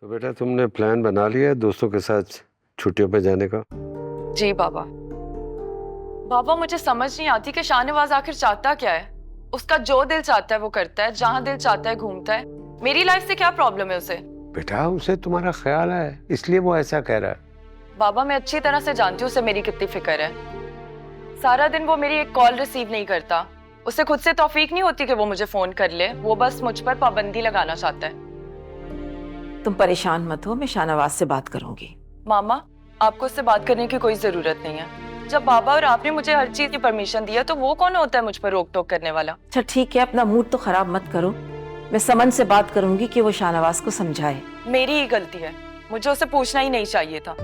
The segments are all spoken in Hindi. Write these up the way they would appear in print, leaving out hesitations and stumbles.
तो बेटा तुमने प्लान बना लिया है दोस्तों के साथ छुट्टियों पे जाने का? जी बाबा। बाबा मुझे समझ नहीं आती कि शाहनवाज आखिर चाहता क्या है। उसका जो दिल चाहता है वो करता है, जहाँ दिल चाहता है घूमता है। मेरी लाइफ से क्या प्रॉब्लम है उसे? बेटा उसे तुम्हारा ख्याल है इसलिए वो ऐसा कह रहा है। बाबा मैं अच्छी तरह से जानती हूँ उसे मेरी कितनी फिक्र है। सारा दिन वो मेरी एक कॉल रिसीव नहीं करता। उसे खुद से तौफीक नहीं होती कि वो मुझे फोन कर ले। वो बस मुझ पर पाबंदी लगाना चाहता है। तुम परेशान मत हो, मैं शाहनवाज से बात करूंगी। मामा आपको उससे बात करने की कोई जरूरत नहीं है। जब बाबा और आपने मुझे हर चीज की परमिशन दी है तो वो कौन होता है मुझ पर रोक टोक करने वाला? अच्छा ठीक है, अपना मूड तो खराब मत करो। मैं समन से बात करूंगी कि वो शाहनवाज को समझाए। मेरी ही गलती है, मुझे उसे पूछना ही नहीं चाहिए था।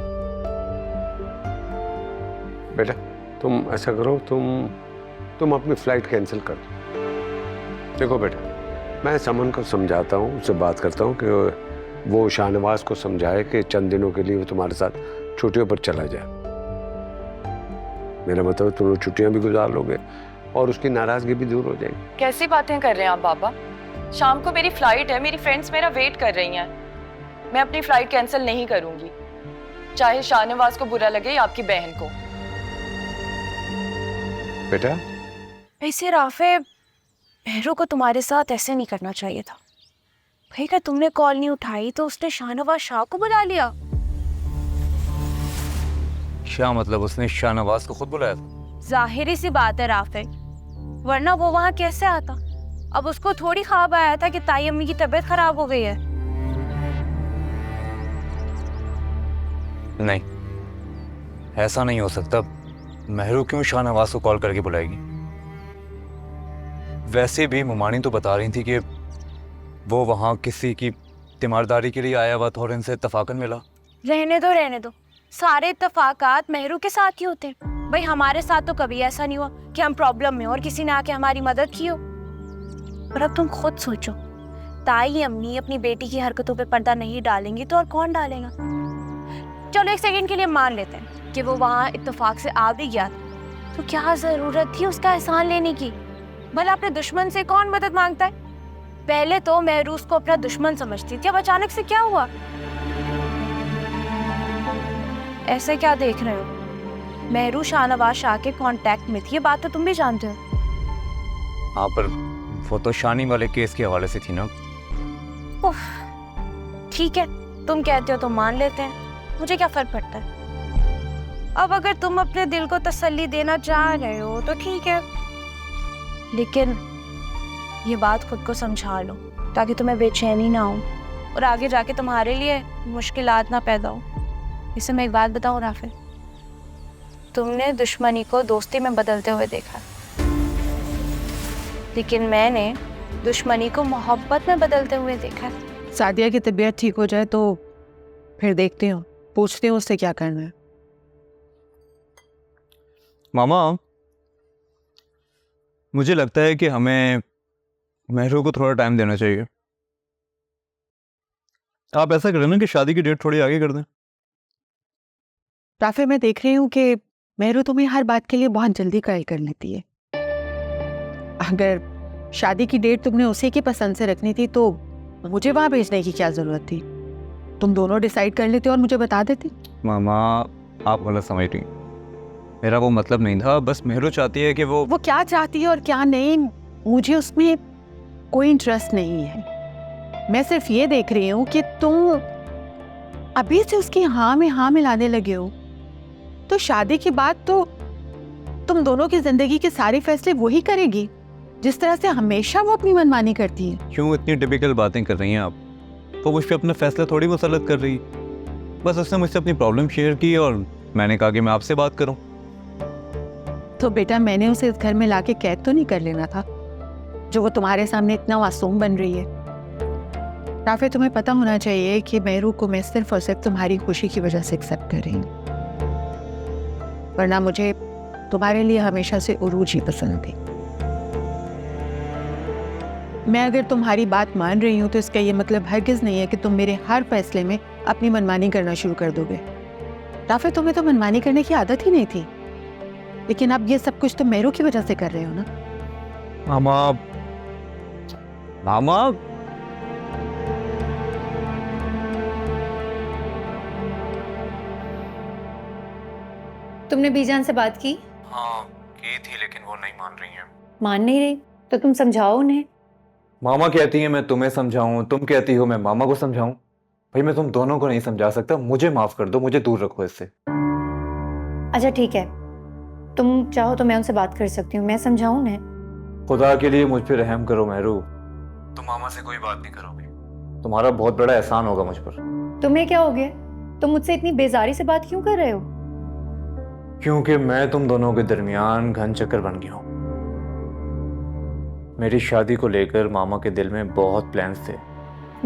बेटा तुम ऐसा करो, तुम अपनी फ्लाइट कैंसिल कर दो। देखो बेटा मैं समन को समझाता हूँ, उससे बात करता हूँ कि वो शाहनवाज को समझाए कि चंद दिनों के लिए वो तुम्हारे साथ छुट्टियों पर चला जाए। मेरा मतलब तुम छुट्टियां भी गुजार लोगे और उसकी नाराजगी भी दूर हो जाएगी। कैसी बातें कर रहे हैं आप बाबा? शाम को मेरी फ्लाइट है, मेरी फ्रेंड्स मेरा वेट कर रही हैं। मैं अपनी फ्लाइट कैंसिल नहीं करूंगी, चाहे शाहनवाज को बुरा लगे या आपकी बहन को। बेटा ऐसे राफे, मेहरू को तुम्हारे साथ ऐसे नहीं करना चाहिए था भाई। क्या तुमने कॉल नहीं उठाई तो उसने शाहनवाज शाह को बुला लिया। क्या मतलब उसने शाहनवाज को खुद बुलाया था? जाहिर सी बात है राफे, वरना वो वहां कैसे आता? अब उसको थोड़ी ख्वाब आया था कि ताई अम्मी की तबीयत खराब हो गई है। नहीं, ऐसा नहीं हो सकता। मेहरू क्यों शाहनवाज को कॉल करके बुलाएगी? वैसे भी मुमानी तो बता रही थी कि वो वहां किसी की तीमारदारी के लिए आया हुआ था और इनसे इत्तफाकन मिला। रहने दो, सारे इत्तफाकात मेहरू के साथ ही होते हैं भाई। हमारे साथ तो कभी ऐसा नहीं हुआ कि हम प्रॉब्लम में और किसी ने आके हमारी मदद की हो। पर अब तुम खुद सोचो, ताई अम्मी अपनी बेटी की हरकतों पे पर्दा नहीं डालेंगी तो और कौन डालेगा? चलो एक सेकंड के लिए मान लेते हैं कि वो वहां इत्तेफाक से आ भी गया था, तो क्या जरूरत थी उसका एहसान लेने की? भला अपने दुश्मन से कौन मदद मांगता है? पहले तो महरूज को अपना दुश्मन समझती थी, अब अचानक से क्या हुआ? ऐसे क्या देख रहे हो? मेहरू शाहनवाज शाह के कांटेक्ट में थी, ये बात तो तुम भी जानते हो। हाँ पर वो तो शानी वाले केस के हवाले से थी ना। उफ, ठीक है, तुम कहते हो तो मान लेते हैं, मुझे क्या फर्क पड़ता है। अब अगर तुम अपने दिल को तसल्ली देना चाह रहे हो तो ठीक है, लेकिन ये बात खुद को समझा लो ताकि तुम्हें बेचैनी ना हो और आगे जाके तुम्हारे लिए मुश्किलात ना पैदा हो। इसे मैं एक बात बताऊं राफे, तुमने दुश्मनी को दोस्ती में बदलते हुए देखा, लेकिन मैंने दुश्मनी को मोहब्बत में बदलते हुए देखा। सादिया की तबीयत ठीक हो जाए तो फिर देखती हूँ, पूछती हूँ उससे क्या करना है। मामा मुझे लगता है कि हमें मेहरू को थोड़ा टाइम देना चाहिए। आप ऐसा करें ना कि शादी की डेट थोड़ी आगे कर दें। राफे मैं देख रही हूँ कि मेहरू तुम्हें हर बात के लिए बहुत जल्दी कायल कर लेती है। अगर शादी की डेट तुमने उसी की पसंद से रखनी थी तो मुझे वहां भेजने की क्या जरूरत थी? तुम दोनों डिसाइड कर लेते और मुझे बता देते। मामा आप गलत समझ रही, मेरा वो मतलब नहीं था। बस मेहरू चाहती है कि वो क्या चाहती है और क्या नहीं, मुझे उसमें कोई इंटरेस्ट नहीं है। मैं सिर्फ ये देख रही हूँ कि तुम अभी से उसकी हाँ में हाँ मिलाने लगे हो, तो शादी के बाद तो तुम दोनों की जिंदगी के सारे फैसले वही करेगी जिस तरह से हमेशा वो अपनी मनमानी करती है। क्यों इतनी टिपिकल बातें कर रही हैं आप? वो मुझ पर अपना फैसला थोड़ी मुसल्लत कर रही। बस उसने मुझसे अपनी प्रॉब्लम शेयर की और मैंने कहा कि मैं आपसे बात करूं। तो बेटा मैंने उसे इस घर में लाके कैद तो नहीं कर लेना था जो वो तुम्हारे सामने इतना मासूम बन रही है। राफे तुम्हें पता होना चाहिए कि मेहरू को मैं सिर्फ और सिर्फ तुम्हारी खुशी की वजह से एक्सेप्ट कर रही हूँ, वरना मुझे तुम्हारे लिए हमेशा से उरूज ही पसंद थी। मैं अगर तुम्हारी बात मान रही हूँ तो इसका ये मतलब हरगिज नहीं है कि तुम मेरे हर फैसले में अपनी मनमानी करना शुरू कर दोगे। राफे तुम्हें तो मनमानी करने की आदत ही नहीं थी, लेकिन अब ये सब कुछ तो मेहरू की वजह से कर रहे हो ना। मामा मामा तुमने बीजान से बात की? हाँ की थी, लेकिन वो नहीं मान रही हैं। मान नहीं रही तो तुम समझाओ उन्हें। मामा कहती है मैं तुम्हें समझाऊं, तुम कहती हो मैं मामा को समझाऊं। भाई मैं तुम दोनों को नहीं समझा सकता, मुझे माफ कर दो, मुझे दूर रखो इससे। अच्छा ठीक है, तुम चाहो तो मैं उनसे बात कर सकती हूँ, मैं समझाऊं उन्हें। खुदा के लिए मुझ पे रहम करो मेहरू, तुम मामा से कोई बात नहीं करोगे, तुम्हारा बहुत बड़ा एहसान होगा मुझ पर। तुम्हें क्या हो गया? तुम मुझसे इतनी बेजारी से बात क्यों कर रहे हो? क्योंकि मैं तुम दोनों के दरमियान घन चक्कर बन गया हूं। मेरी शादी को लेकर मामा के दिल में बहुत प्लान्स थे।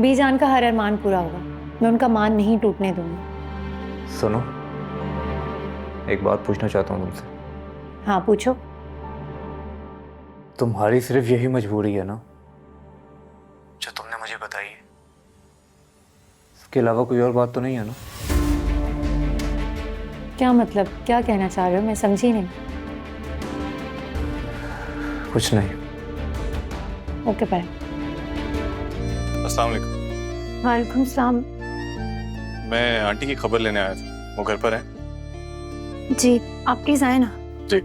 बीजान का हर अरमान पूरा होगा, मैं उनका मान नहीं टूटने दूंगी। सुनो, एक बात पूछना चाहता हूँ तुमसे। हाँ पूछो। तुम्हारी सिर्फ यही मजबूरी है ना जो तुमने मुझे बताई है? इसके अलावा कोई और बात तो नहीं है ना? क्या मतलब, क्या कहना चाह रहे हो? मैं समझी नहीं। कुछ नहीं। Okay bye. अस्सलाम वालेकुम। वालेकुम सलाम। मैं आंटी की खबर लेने आया था, वो घर पर है? जी आप प्लीज आए ना। जी।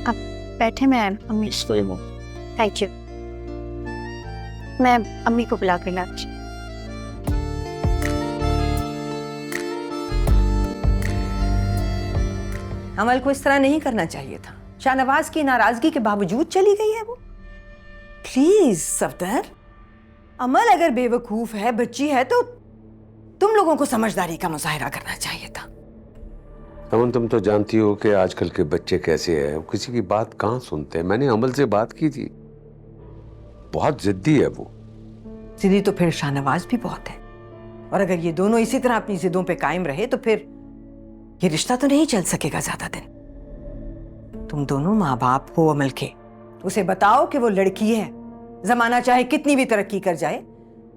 आप बैठे, मैं अम्मी। Thank you. मैं अम्मी को बुला कर लाती हूँ। अमल को इस तरह नहीं करना चाहिए था। शाहनवाज की नाराजगी के बावजूद चली गई है वो। प्लीज सफदर, अमल अगर बेवकूफ है, बच्ची है, तो तुम लोगों को समझदारी का मुजाहिरा करना चाहिए था। अमन तुम तो जानती हो कि आजकल के बच्चे कैसे हैं, किसी की बात कहाँ सुनते हैं। मैंने अमल से बात की थी, बहुत जिद्दी है वो। जिद्दी तो फिर शाहनवाज भी बहुत है, और अगर ये दोनों इसी तरह अपनी जिद्दों पे कायम रहे तो फिर ये रिश्ता तो नहीं चल सकेगा ज्यादा दिन। तुम दोनों माँ बाप हो अमल के, उसे बताओ कि वो लड़की है। जमाना चाहे कितनी भी तरक्की कर जाए,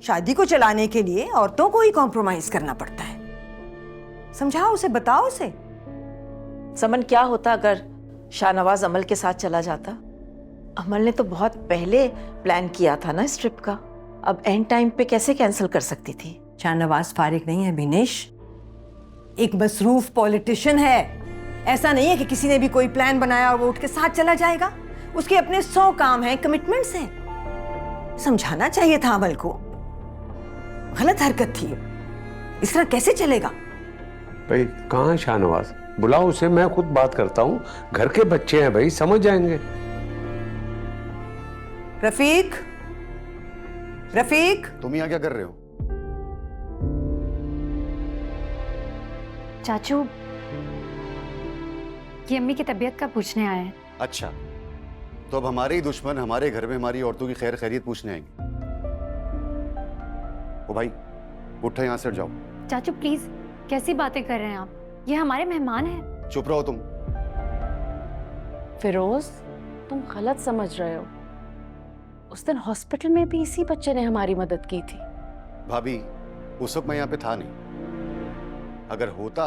शादी को चलाने के लिए औरतों को ही कॉम्प्रोमाइज करना पड़ता है। समझाओ उसे, बताओ उसे। समन क्या होता अगर शाहनवाज अमल के साथ चला जाता? अमल ने तो बहुत पहले प्लान किया था ना इस ट्रिप का, अब एंड टाइम पे कैसे कैंसिल कर सकती थी? शाहनवाज फारिग नहीं है बिनेश, एक मसरूफ पॉलिटिशियन है। ऐसा नहीं है कि किसी ने भी कोई प्लान बनाया और वो उठ के साथ चला जाएगा। उसके अपने 100 काम हैं, कमिटमेंट्स हैं। समझाना चाहिए था अमल को, गलत हरकत थी, इस तरह कैसे चलेगा? भाई कहाँ है शाहनवाज? बुलाओ उसे, मैं खुद बात करता हूँ। घर के बच्चे हैं भाई, समझ जाएंगे। रफीक, रफीक, तुम यहाँ क्या कर रहे हो? चाचू, ये अम्मी की तबीयत का पूछने आए हैं। अच्छा, तो अब हमारे ही दुश्मन हमारे घर में हमारी औरतों की खैर खैरियत पूछने आएंगे। ओ भाई उठो, यहाँ से हट जाओ। चाचू प्लीज, कैसी बातें कर रहे हैं आप? ये हमारे मेहमान हैं। चुप रहो तुम। फिरोज, तुम गलत समझ रहे हो। उस दिन हॉस्पिटल में भी इसी बच्चे ने हमारी मदद की थी। भाभी उस वक्त मैं यहाँ पे था नहीं, अगर होता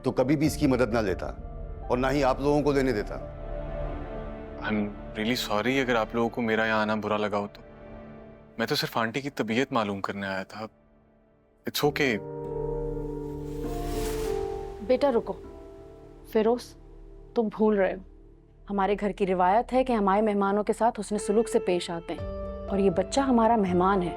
तो कभी भी इसकी मदद ना लेता और ना ही आप लोगों को लेने देता। आई एम रियली सॉरी अगर आप लोगों को मेरा यहाँ आना बुरा लगा हो तो। मैं तो सिर्फ आंटी की तबीयत मालूम करने आया था। It's okay. बेटा रुको, फिरोज तुम भूल रहे हो, हमारे घर की रिवायत है कि हमारे मेहमानों के साथ हुस्न सुलूक से पेश आते हैं, और ये बच्चा हमारा मेहमान है।